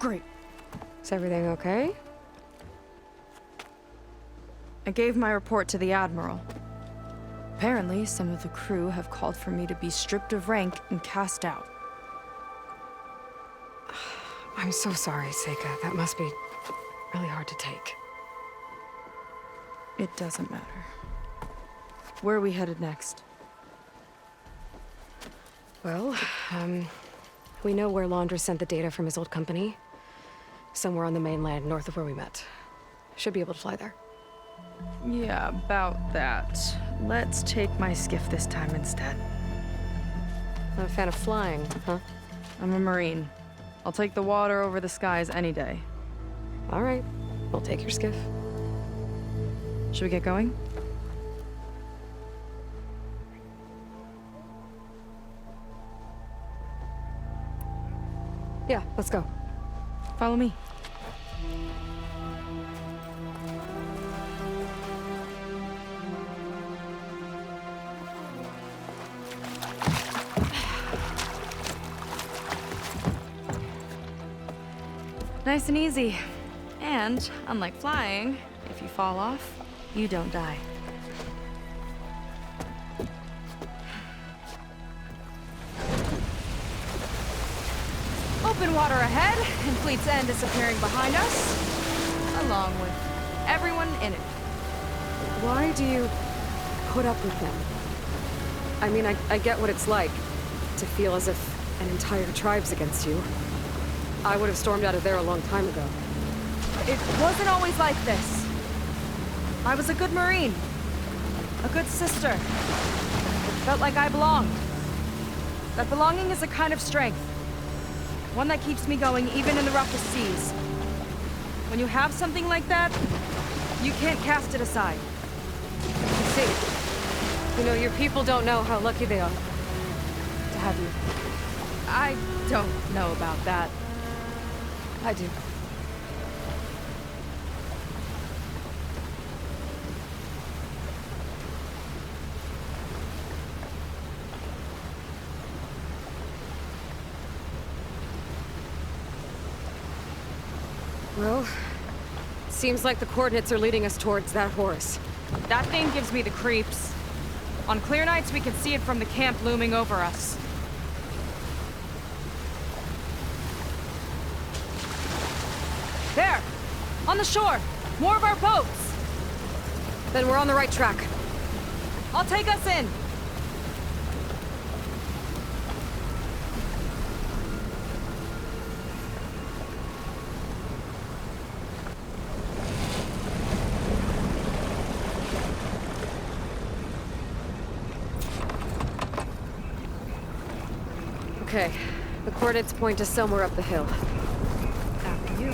Great. Is everything okay? I gave my report to the Admiral. Apparently, some of the crew have called for me to be stripped of rank and cast out. I'm so sorry, Seyka. That must be really hard to take. It doesn't matter. Where are we headed next? Well, we know where Londra sent the data from his old company. Somewhere on the mainland, north of where we met. Should be able to fly there. Yeah, about that. Let's take my skiff this time instead. Not a fan of flying, huh? I'm a Marine. I'll take the water over the skies any day. All right, we'll take your skiff. Should we get going? Yeah, let's go. Follow me. Nice and easy. And, unlike flying, if you fall off, you don't die. Open water ahead, and Fleet's End disappearing behind us, along with everyone in it. Why do you put up with them? I mean, I get what it's like to feel as if an entire tribe's against you. I would have stormed out of there a long time ago. It wasn't always like this. I was a good Marine. A good sister. It felt like I belonged. That belonging is a kind of strength. One that keeps me going even in the roughest seas. When you have something like that, you can't cast it aside. See, you know, your people don't know how lucky they are to have you. I don't know about that. I do. Well, seems like the coordinates are leading us towards that horse. That thing gives me the creeps. On clear nights, we can see it from the camp looming over us. There! On the shore! More of our boats! Then we're on the right track. I'll take us in! Okay, the coordinates point to somewhere up the hill. After you.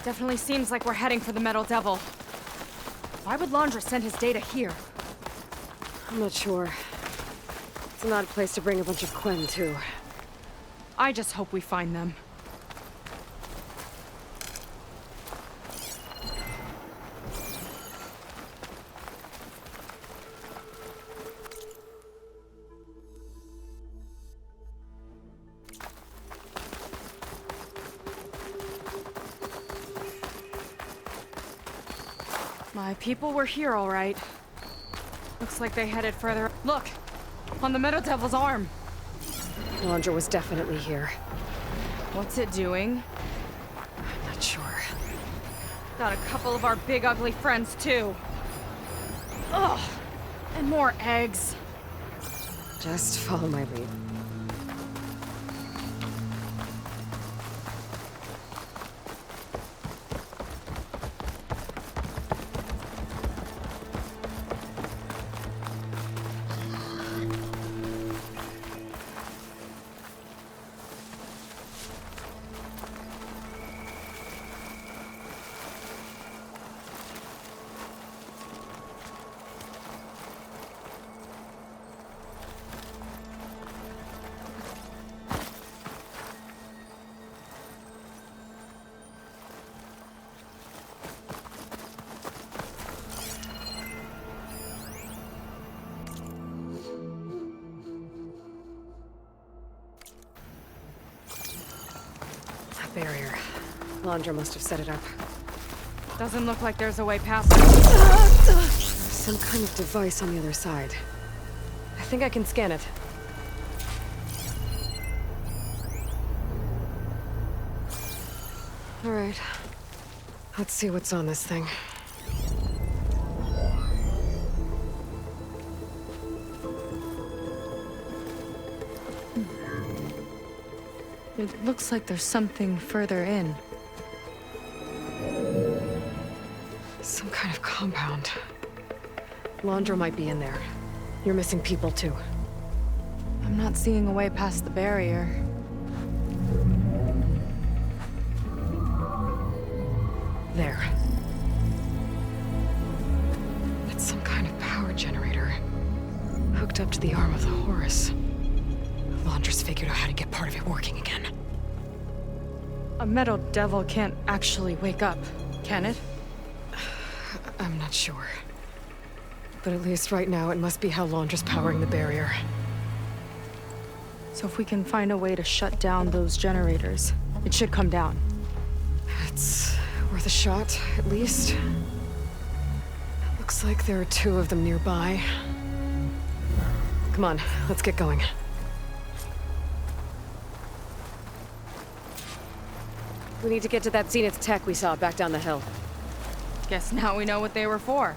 Definitely seems like we're heading for the Metal Devil. Why would Londra send his data here? I'm not sure. It's an odd place to bring a bunch of Quen, too. I just hope we find them. My people were here, all right. Looks like they headed further. Look! On the Metal Devil's arm! Londra was definitely here. What's it doing? I'm not sure. Got a couple of our big ugly friends, too. Ugh! And more eggs. Just follow my lead. barrier. Londra must have set it up. Doesn't look like there's a way past it. Some kind of device on the other side. I think I can scan it. All right. Let's see what's on this thing. It looks like there's something further in. Some kind of compound. Londra might be in there. You're missing people too. I'm not seeing a way past the barrier. There. It's some kind of power generator. Hooked up to the arm of the Horus. Londra's figured out how to get part of it working again. A metal devil can't actually wake up, can it? I'm not sure. But at least right now, it must be how Londra's powering the barrier. So if we can find a way to shut down those generators, it should come down. It's worth a shot, at least. Looks like there are 2 of them nearby. Come on, let's get going. We need to get to that Zenith tech we saw back down the hill. Guess now we know what they were for.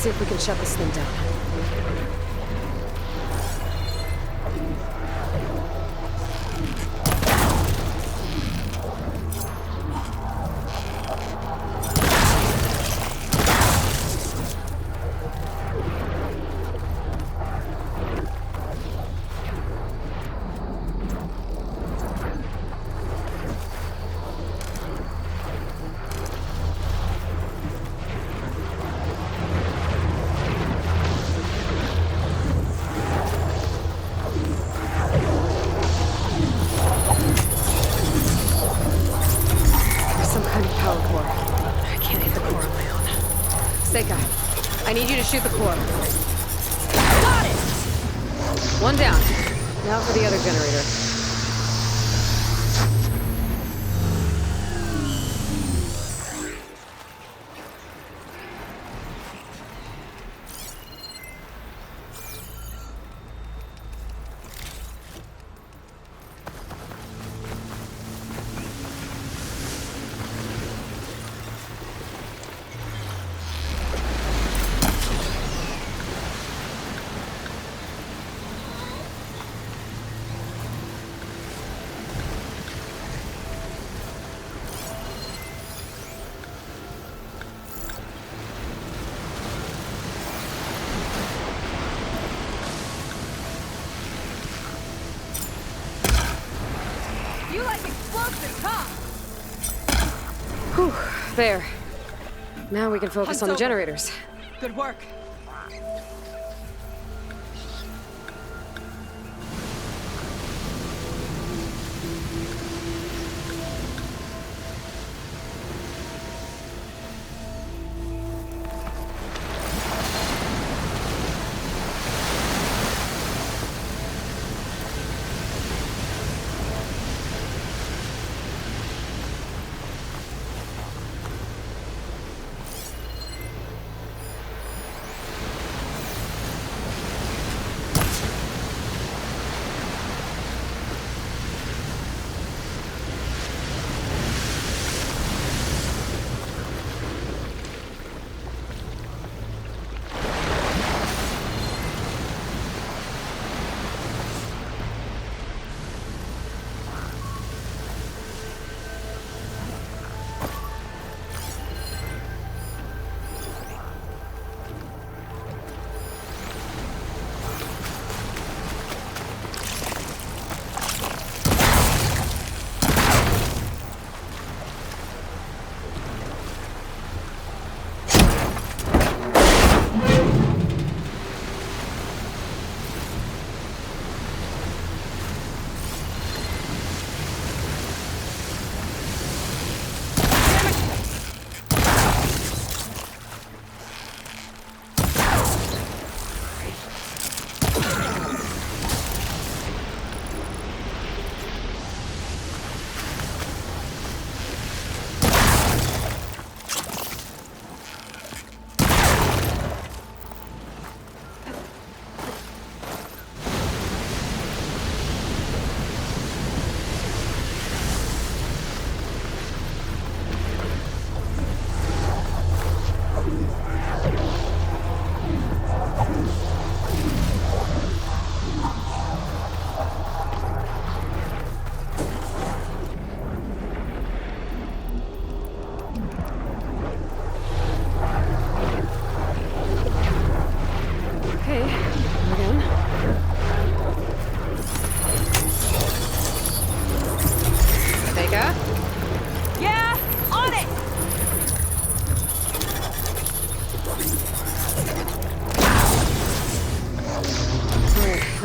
see if we can shut this thing down. Seyka, I need you to shoot the core. Got it! One down. Now for the other generator. You like explosives, huh? Whew, there. Now we can focus Hunt's on the over. generators. Good work.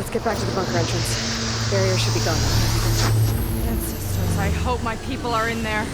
Let's get back to the bunker entrance. Barrier should be gone. Ancestors, I hope my people are in there.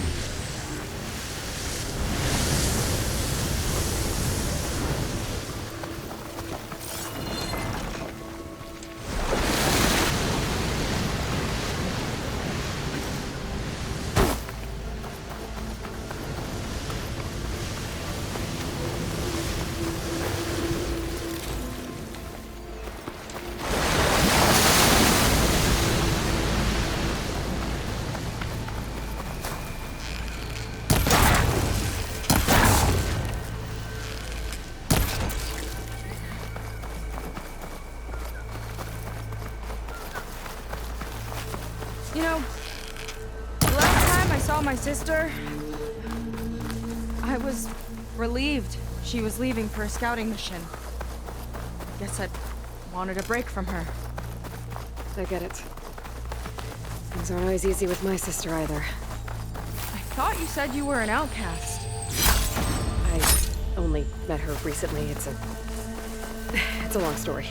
I saw my sister, I was relieved she was leaving for a scouting mission. Guess I wanted a break from her. I get it. Things aren't always easy with my sister either. I thought you said you were an outcast. I only met her recently. It's a long story.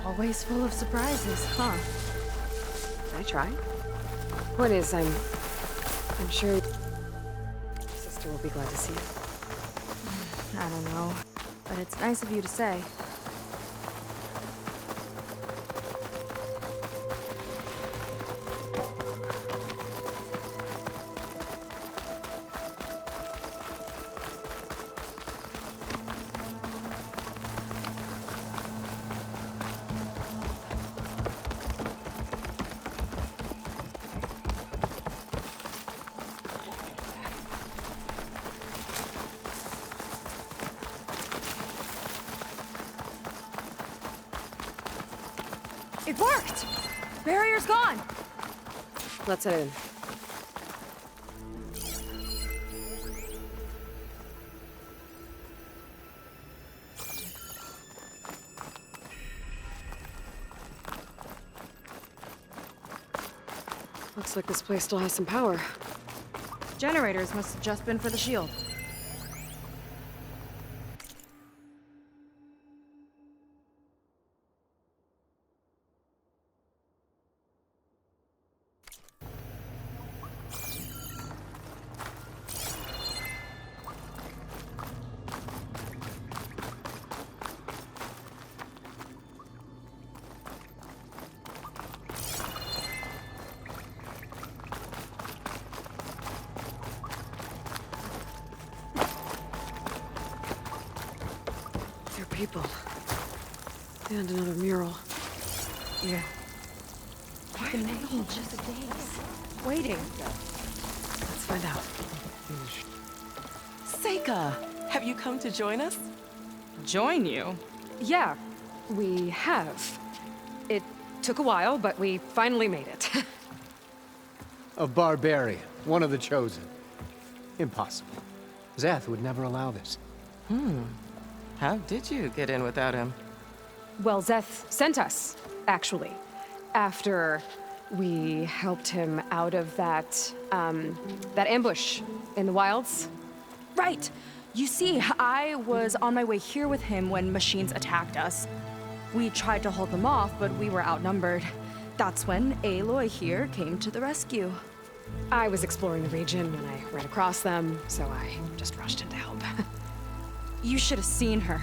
Always full of surprises, huh? I try. Point is, I'm sure your sister will be glad to see you. I don't know, but it's nice of you to say. It worked! Barrier's gone! Let's head in. Looks like this place still has some power. Generators must have just been for the shield. People. And another mural. Yeah. Why are they all just days? Waiting. Let's find out. Seyka, have you come to join us? Join you? Yeah, we have. It took a while, but we finally made it. A barbarian, one of the chosen. Impossible. Zeth would never allow this. How did you get in without him? Well, Zeth sent us, actually. After we helped him out of that ambush in the wilds. Right! You see, I was on my way here with him when machines attacked us. We tried to hold them off, but we were outnumbered. That's when Aloy here came to the rescue. I was exploring the region and I ran across them, so I just rushed in to help. You should have seen her.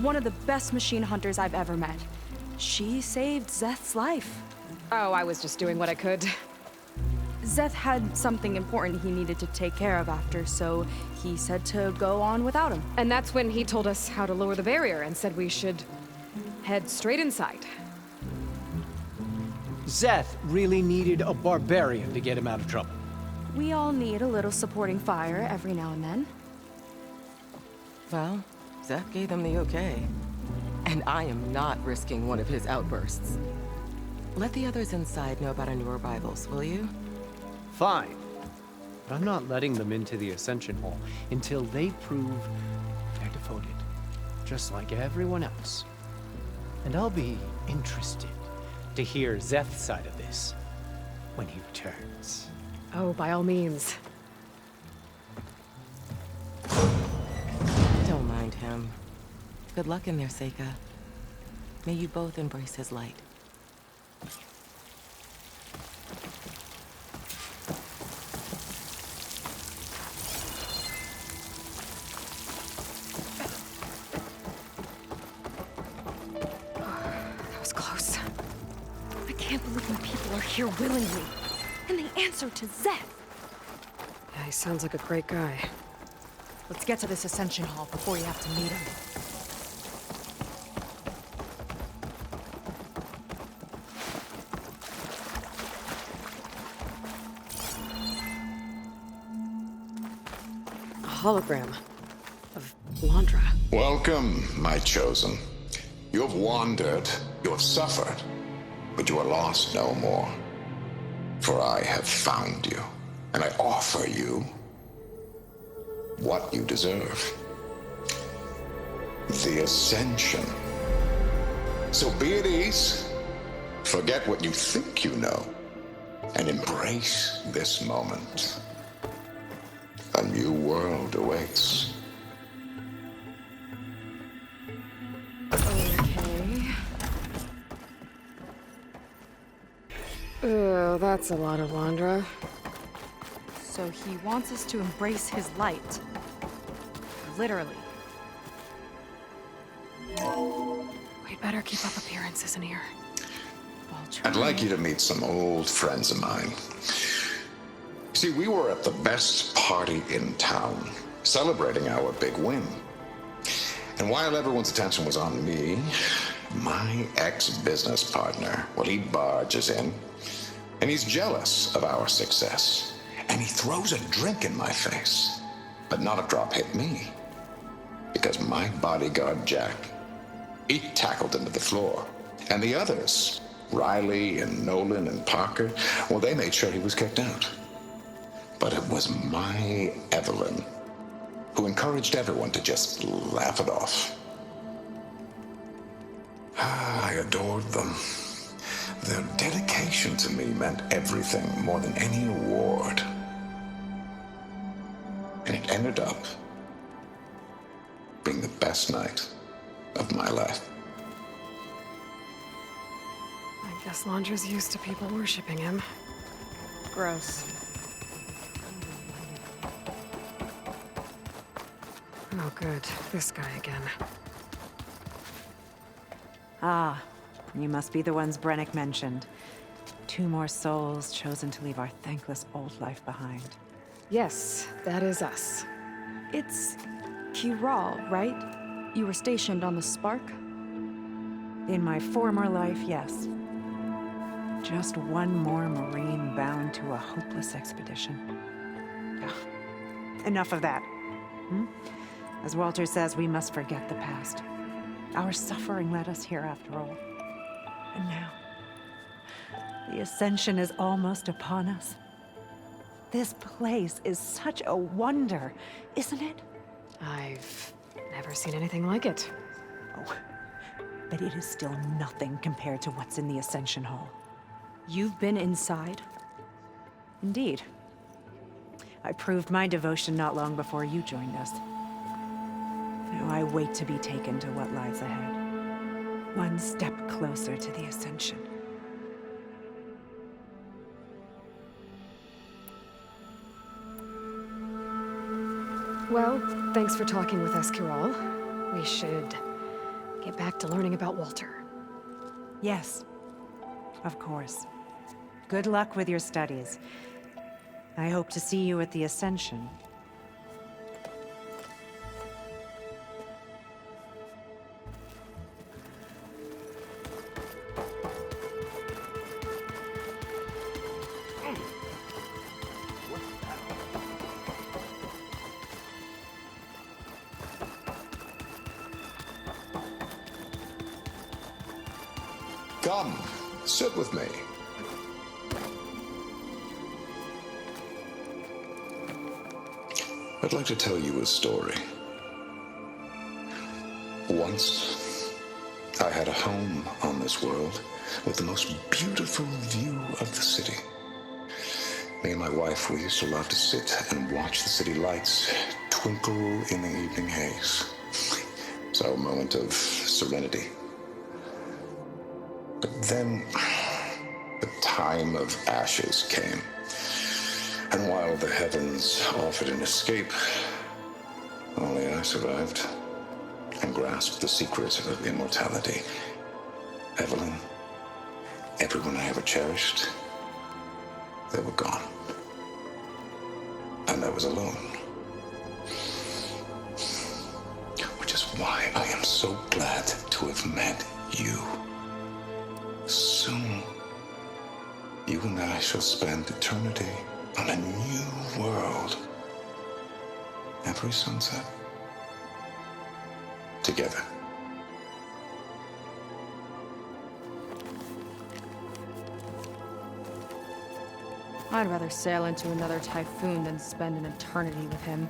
One of the best machine hunters I've ever met. She saved Zeth's life. Oh, I was just doing what I could. Zeth had something important he needed to take care of after, so he said to go on without him. And that's when he told us how to lower the barrier and said we should head straight inside. Zeth really needed a barbarian to get him out of trouble. We all need a little supporting fire every now and then. Well, Zeth gave them the okay. And I am not risking one of his outbursts. Let the others inside know about our new arrivals, will you? Fine. But I'm not letting them into the Accession Hall until they prove they're devoted. Just like everyone else. And I'll be interested to hear Zeth's side of this when he returns. Oh, by all means. Don't mind him. Good luck in there, Seyka. May you both embrace his light. That was close. I can't believe my people are here willingly. And they answer to Zeth. Yeah, he sounds like a great guy. Let's get to this Accession Hall before you have to meet him. A hologram of Londra. Welcome, my chosen. You have wandered, you have suffered, but you are lost no more. For I have found you. And I offer you what you deserve. The Ascension. So be at ease, forget what you think you know, and embrace this moment. A new world awaits. Okay. Oh, that's a lot of Londra. So he wants us to embrace his light. Literally. We'd better keep up appearances in here. I'd like you to meet some old friends of mine. See, we were at the best party in town, celebrating our big win. And while everyone's attention was on me, my ex-business partner, well, he barges in, and he's jealous of our success. And he throws a drink in my face, but not a drop hit me. Because my bodyguard, Jack, he tackled him to the floor. And the others, Riley and Nolan and Parker, well, they made sure he was kicked out. But it was my Evelyn who encouraged everyone to just laugh it off. I adored them. Their dedication to me meant everything, more than any award. And it ended up being the best night of my life. I guess Londra's used to people worshipping him. Gross. Oh, good. This guy again. Ah, you must be the ones Brennick mentioned. 2 more souls chosen to leave our thankless old life behind. Yes, that is us. It's Kiral, right? You were stationed on the Spark? In my former life, yes. Just one more Marine bound to a hopeless expedition. Ugh. Enough of that. As Walter says, we must forget the past. Our suffering led us here after all. And now, the Ascension is almost upon us. This place is such a wonder, isn't it? I've never seen anything like it. Oh, but it is still nothing compared to what's in the Ascension Hall. You've been inside? Indeed. I proved my devotion not long before you joined us. Now I wait to be taken to what lies ahead. One step closer to the Ascension. Well, thanks for talking with us, Kiral. We should get back to learning about Walter. Yes, of course. Good luck with your studies. I hope to see you at the Ascension. Come, sit with me. I'd like to tell you a story. Once, I had a home on this world with the most beautiful view of the city. Me and my wife, we used to love to sit and watch the city lights twinkle in the evening haze. It's our moment of serenity. But then, the time of ashes came. And while the heavens offered an escape, only I survived and grasped the secret of immortality. Evelyn, everyone I ever cherished, they were gone. And I was alone. Which is why I am so glad to have met you. Soon, you and I shall spend eternity on a new world. Every sunset. Together. I'd rather sail into another typhoon than spend an eternity with him.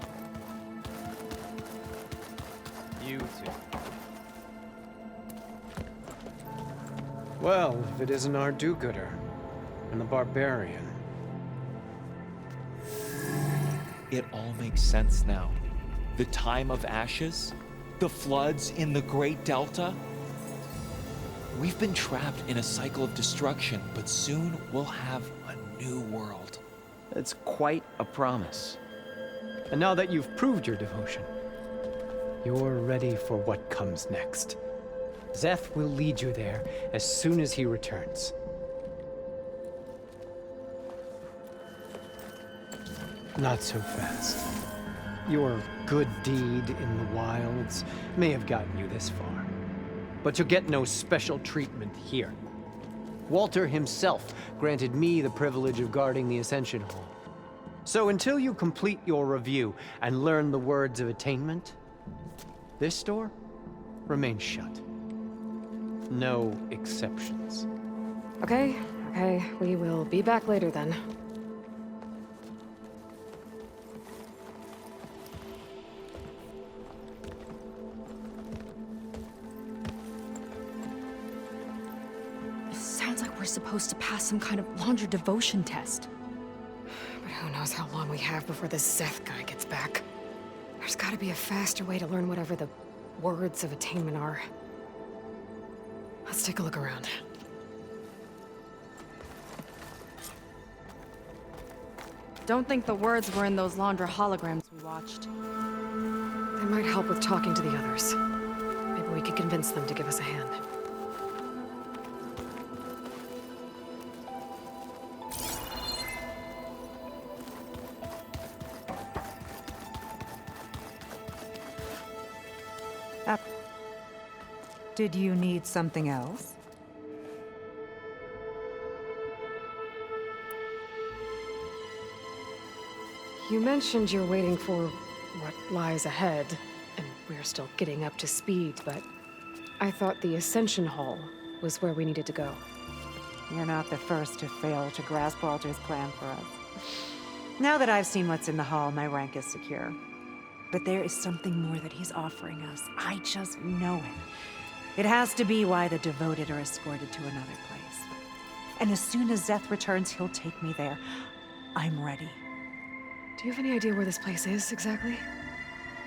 You too. Well, if it isn't our do-gooder and the barbarian. It all makes sense now. The time of ashes, the floods in the Great Delta. We've been trapped in a cycle of destruction, but soon we'll have a new world. It's quite a promise. And now that you've proved your devotion, you're ready for what comes next. Szeth will lead you there as soon as he returns. Not so fast. Your good deed in the wilds may have gotten you this far, but you'll get no special treatment here. Walter himself granted me the privilege of guarding the Accession Hall. So until you complete your review and learn the words of attainment, this door remains shut. No exceptions. Okay, we will be back later then. It sounds like we're supposed to pass some kind of Londra devotion test. But who knows how long we have before this Szeth guy gets back. There's gotta be a faster way to learn whatever the words of attainment are. Let's take a look around. Don't think the words were in those Londra holograms we watched. They might help with talking to the others. Maybe we could convince them to give us a hand. Did you need something else? You mentioned you're waiting for what lies ahead, and we're still getting up to speed, but I thought the Accession Hall was where we needed to go. You're not the first to fail to grasp Walter's plan for us. Now that I've seen what's in the hall, my rank is secure. But there is something more that he's offering us. I just know it. It has to be why the devoted are escorted to another place. And as soon as Szeth returns, he'll take me there. I'm ready. Do you have any idea where this place is, exactly?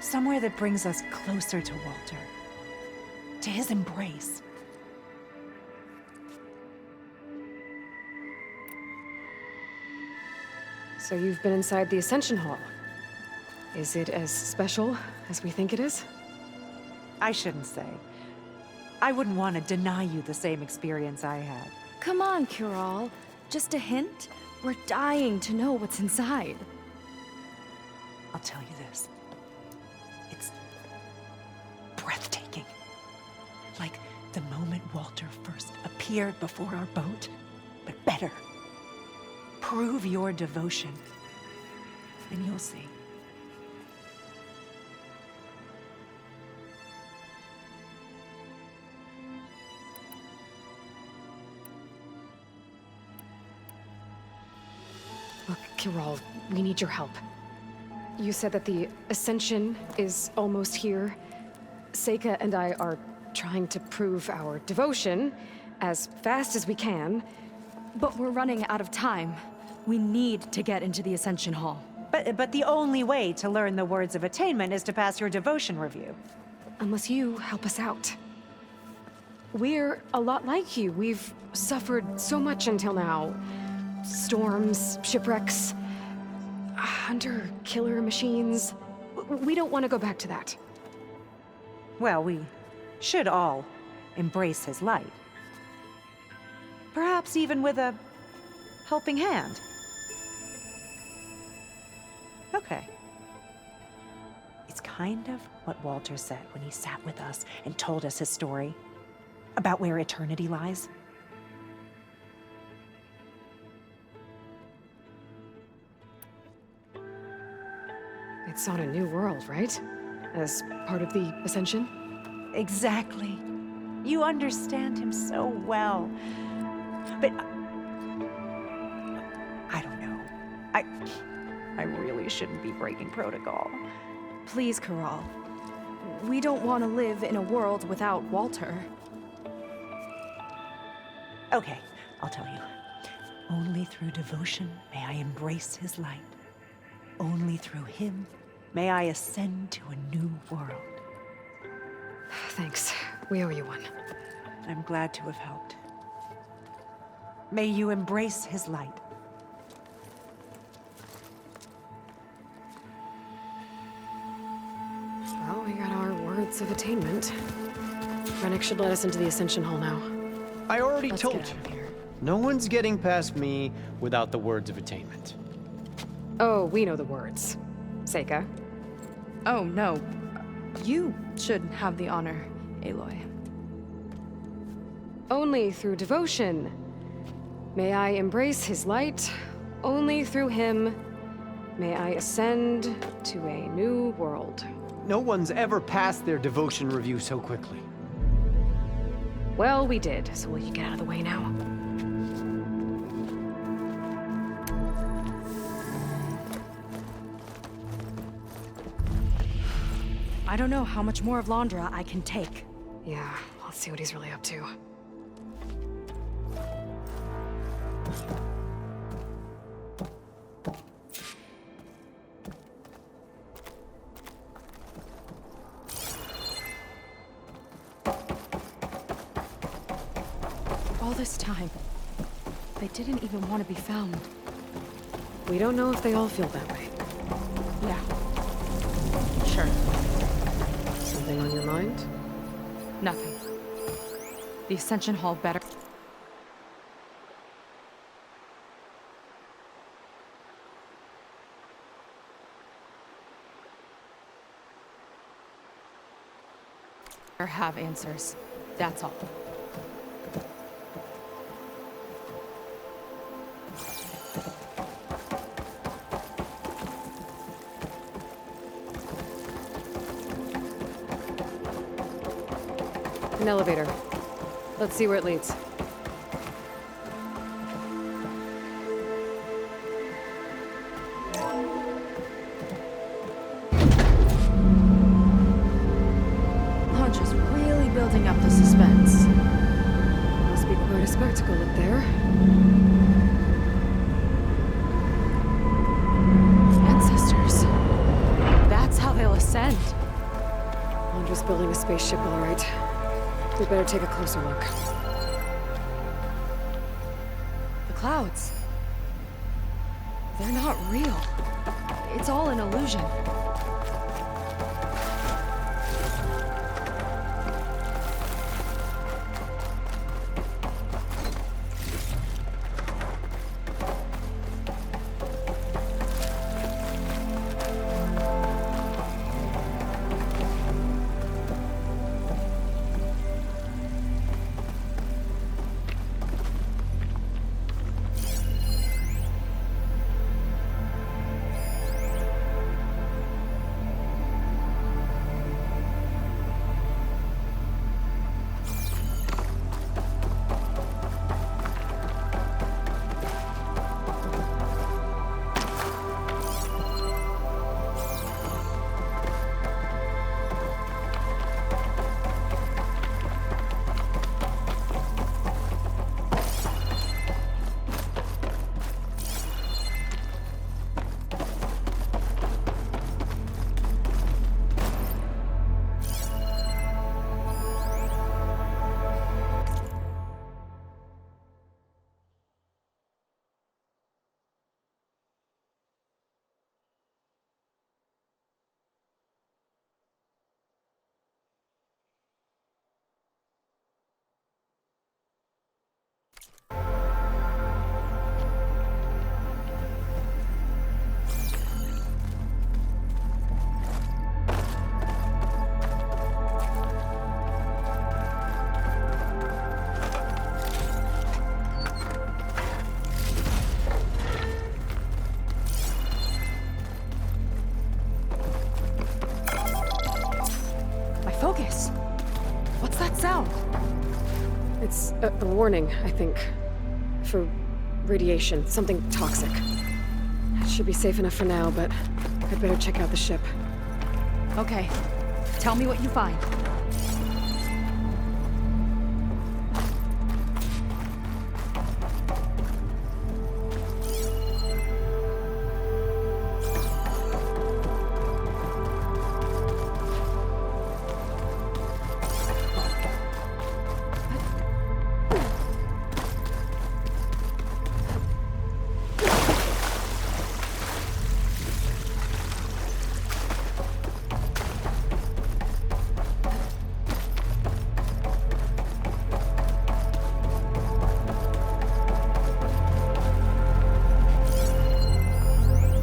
Somewhere that brings us closer to Walter. To his embrace. So you've been inside the Accession Hall. Is it as special as we think it is? I shouldn't say. I wouldn't want to deny you the same experience I had. Come on, Cural. Just a hint? We're dying to know what's inside. I'll tell you this. It's breathtaking. Like the moment Walter first appeared before our boat, but better. Prove your devotion, and you'll see. Look, Cural, we need your help. You said that the Accession is almost here. Seyka and I are trying to prove our devotion as fast as we can. But we're running out of time. We need to get into the Accession Hall. But the only way to learn the words of attainment is to pass your devotion review. Unless you help us out. We're a lot like you. We've suffered so much until now. Storms, shipwrecks, hunter-killer machines. We don't want to go back to that. Well, we should all embrace his light. Perhaps even with a helping hand. Okay. It's kind of what Walter said when he sat with us and told us his story about where eternity lies. It's on a new world, right? As part of the Accession? Exactly. You understand him so well. But I don't know. I really shouldn't be breaking protocol. Please, Corral. We don't want to live in a world without Walter. Okay, I'll tell you. Only through devotion may I embrace his light. Only through him may I ascend to a new world. Thanks. We owe you one. I'm glad to have helped. May you embrace his light. Well, we got our words of attainment. Rennick should let us into the Accession Hall now. I already Let's told get out you. of here. No one's getting past me without the words of attainment. Oh, we know the words. Seyka. Oh, no. You should have the honor, Aloy. Only through devotion may I embrace his light. Only through him may I ascend to a new world. No one's ever passed their devotion review so quickly. Well, we did, so will you get out of the way now? I don't know how much more of Londra I can take. Yeah, let's see what he's really up to. All this time, they didn't even want to be found. We don't know if they all feel that way. Yeah. Sure. Something on your mind? Nothing. The Accession Hall better... have answers. That's all. An elevator. Let's see where it leads. Londra's really building up the suspense. Must be quite a spectacle up there. Ancestors. That's how they'll ascend. Londra's building a spaceship, all right. We better take a closer look. The clouds. They're not real. It's all an illusion. Focus. What's that sound? It's a warning, I think. For radiation, something toxic. Should be safe enough for now, but I'd better check out the ship. Okay. Tell me what you find.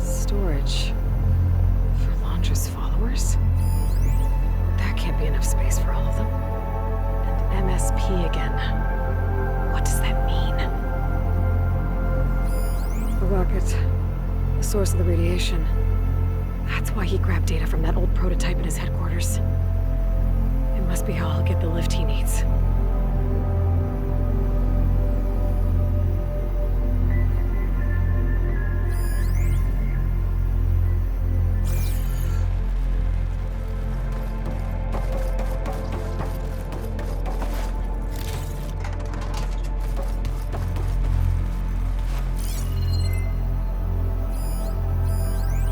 Storage. For Londra's followers? That can't be enough space for all of them. And MSP again. What does that mean? The rocket. The source of the radiation. That's why he grabbed data from that old prototype in his headquarters. It must be how I'll get the lift he needs.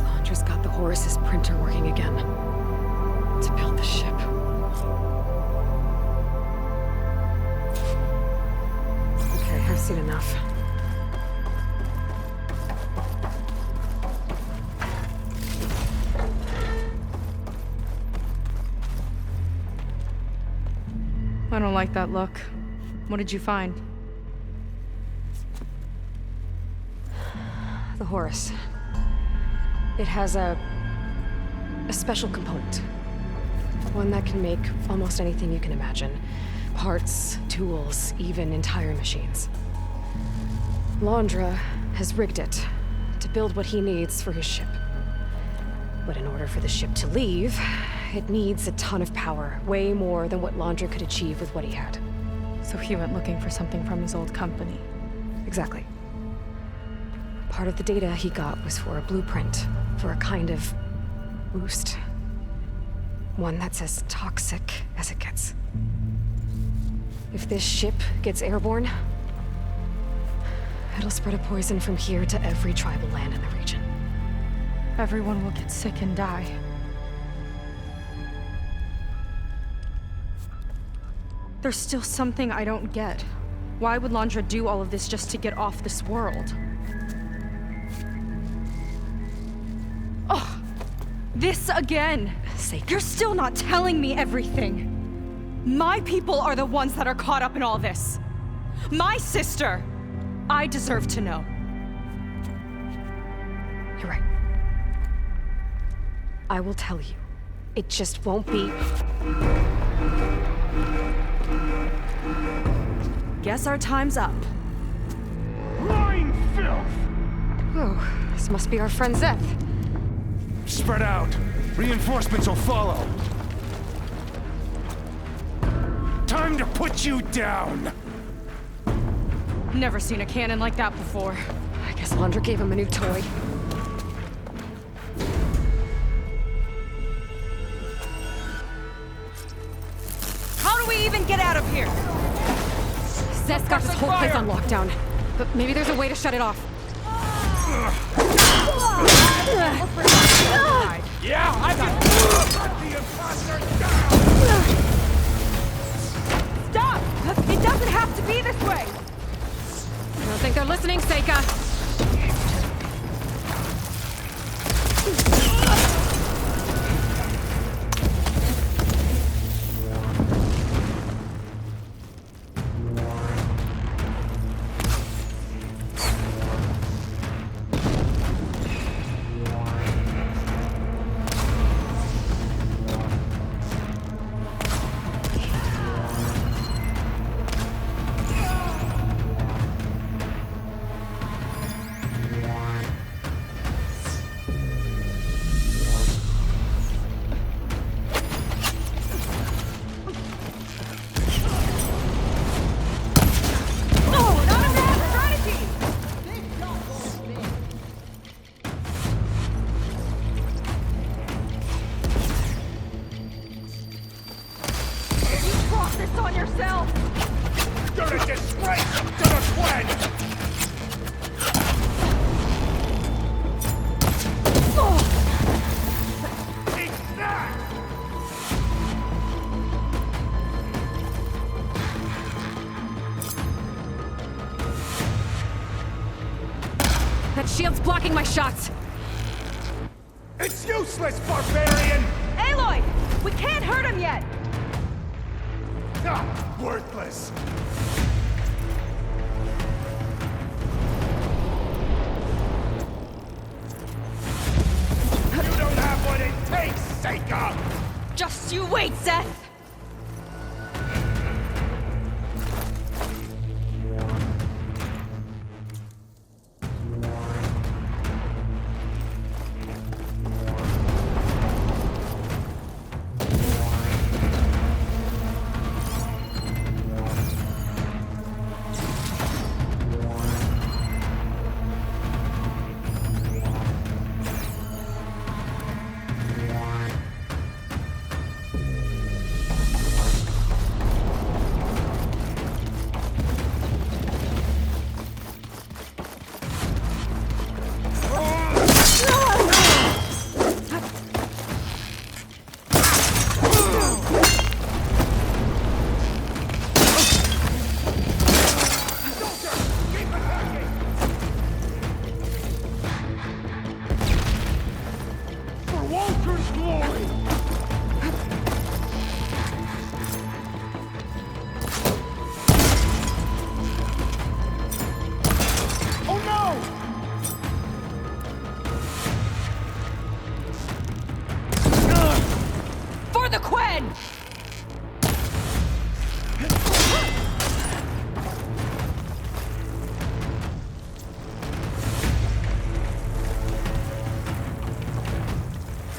Londra's got the Horus's printer working again. To build the ship. Okay, I've seen enough. I don't like that look. What did you find? The Horus. It has a special component. One that can make almost anything you can imagine. Parts, tools, even entire machines. Londra has rigged it to build what he needs for his ship. But in order for the ship to leave, it needs a ton of power, way more than what Londra could achieve with what he had. So he went looking for something from his old company. Exactly. Part of the data he got was for a blueprint, for a kind of boost. One that's as toxic as it gets. If this ship gets airborne, it'll spread a poison from here to every tribal land in the region. Everyone will get sick and die. There's still something I don't get. Why would Londra do all of this just to get off this world? Oh, this again! Seyka. You're still not telling me everything. My people are the ones that are caught up in all this. My sister! I deserve to know. You're right. I will tell you. It just won't be... Guess our time's up. Lying filth! Oh, this must be our friend Zeth. Spread out. Reinforcements will follow. Time to put you down! Never seen a cannon like that before. I guess Londra gave him a new toy. How do we even get out of here? Zeth's got this whole place on lockdown. But maybe there's a way to shut it off. Yeah, I can put the imposter down! Stop! It doesn't have to be this way! I don't think they're listening, Seyka. still! You're a disgrace to the Gwen! Take that! That shield's blocking my shots! It's useless, barbarian! Aloy! We can't hurt him yet! Ah, worthless! You don't have what it takes, Seyka! Just you wait, Seth! For the Quen!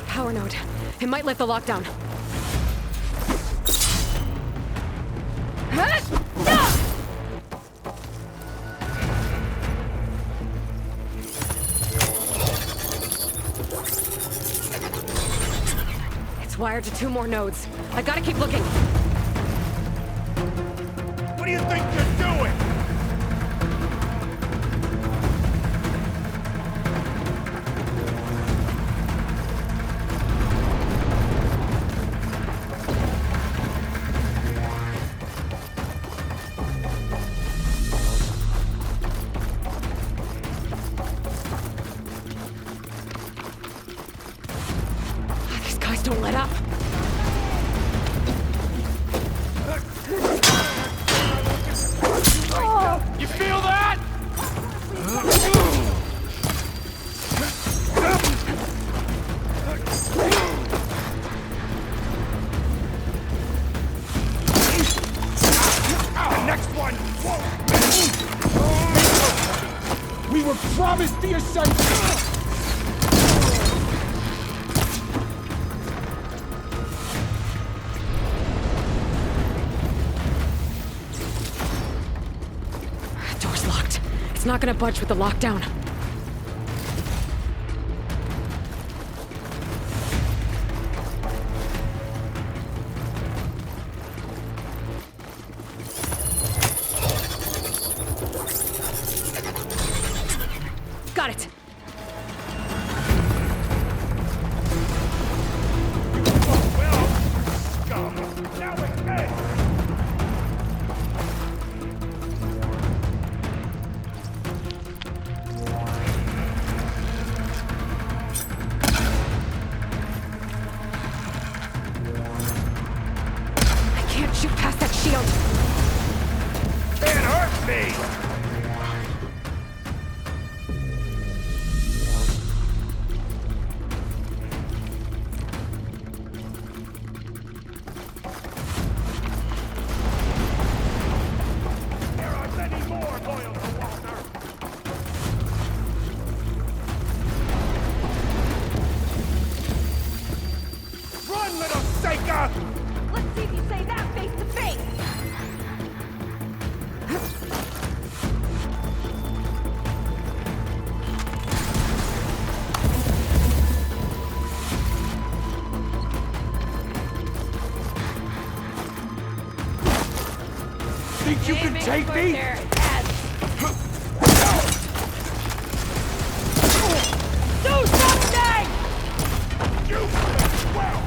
Power node. It might lift the lockdown. It's wired to 2 more nodes. I gotta keep looking. What do you think you're doing? These guys don't let up. You feel that? Next one! We were promised the Ascension! Door's locked. It's not gonna budge with the lockdown. Got it. Well, scum! Now it's dead! you can take me? Do something! You as well!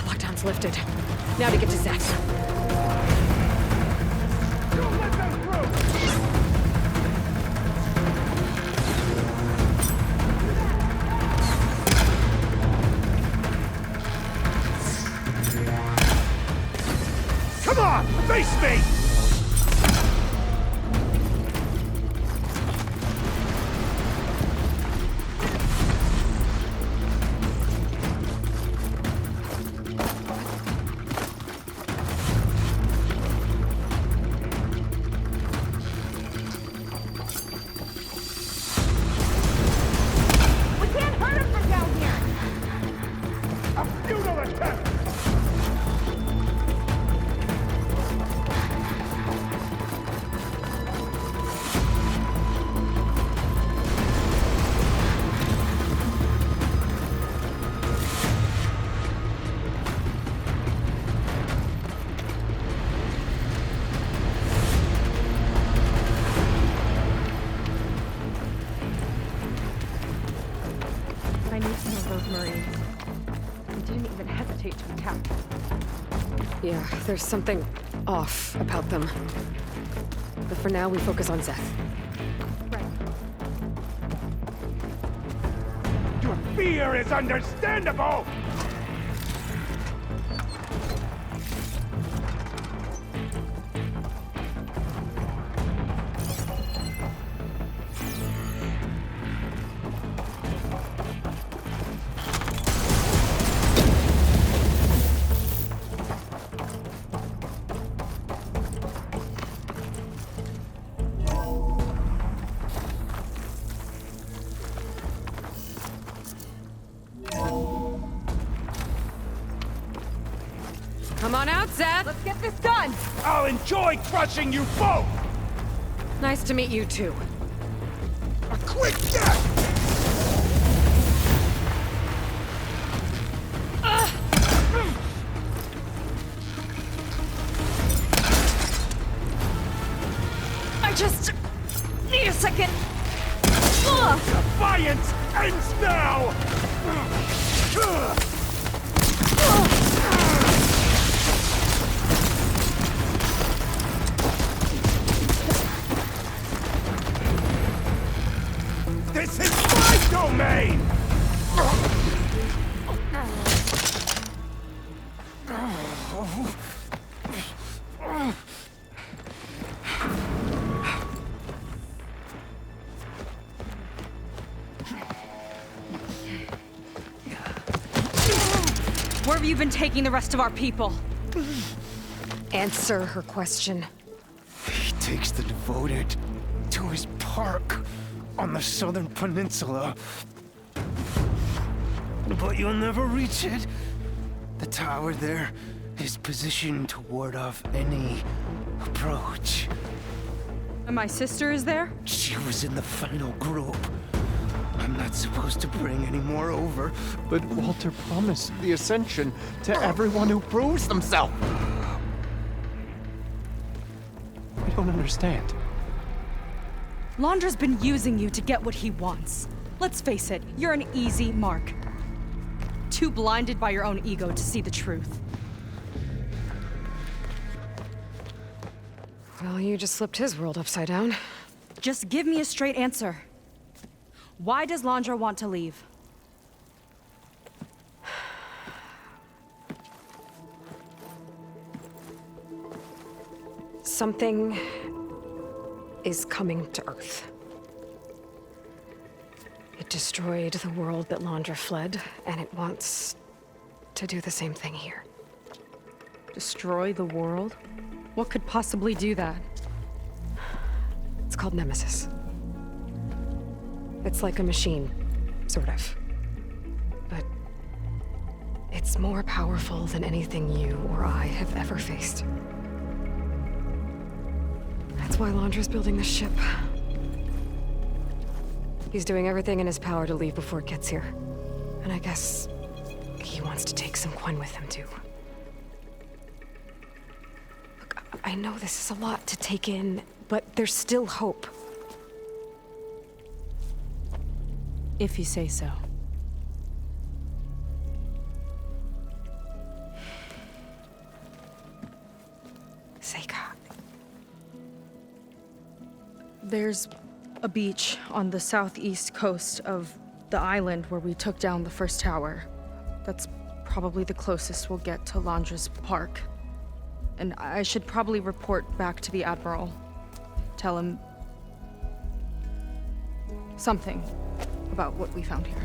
Lockdown's lifted. Now to get to Zeth. Don't let them through! Come on! Face me! We can't hurt him from down here! A futile attempt! I need some of those Marines. They didn't even hesitate to attack. Yeah, there's something off about them. But for now, we focus on Zeth. Right. Your fear is understandable! Come on out, Zeth! Let's get this done! I'll enjoy crushing you both! Nice to meet you, too. A quick death! I just need a second. Ugh. Defiance ends now! This is my domain! Where have you been taking the rest of our people? Answer her question. He takes the devoted to his park on the southern peninsula. But you'll never reach it. The tower there is positioned to ward off any approach. And my sister is there? She was in the final group. I'm not supposed to bring any more over. But Walter promised the Ascension to everyone who proves themselves. I don't understand. Londra's been using you to get what he wants. Let's face it, you're an easy mark. Too blinded by your own ego to see the truth. Well, you just flipped his world upside down. Just give me a straight answer. Why does Londra want to leave? Something is coming to Earth. It destroyed the world that Londra fled, and it wants to do the same thing here. Destroy the world? What could possibly do that? It's called Nemesis. It's like a machine, sort of. But it's more powerful than anything you or I have ever faced. That's why Londra's building this ship. He's doing everything in his power to leave before it gets here. And I guess he wants to take some Quen with him, too. Look, I know this is a lot to take in, but there's still hope. If you say so. Seyka. There's a beach on the southeast coast of the island where we took down the first tower. That's probably the closest we'll get to Londra's park. And I should probably report back to the Admiral. Tell him something about what we found here.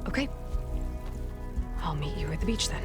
Okay. I'll meet you at the beach then.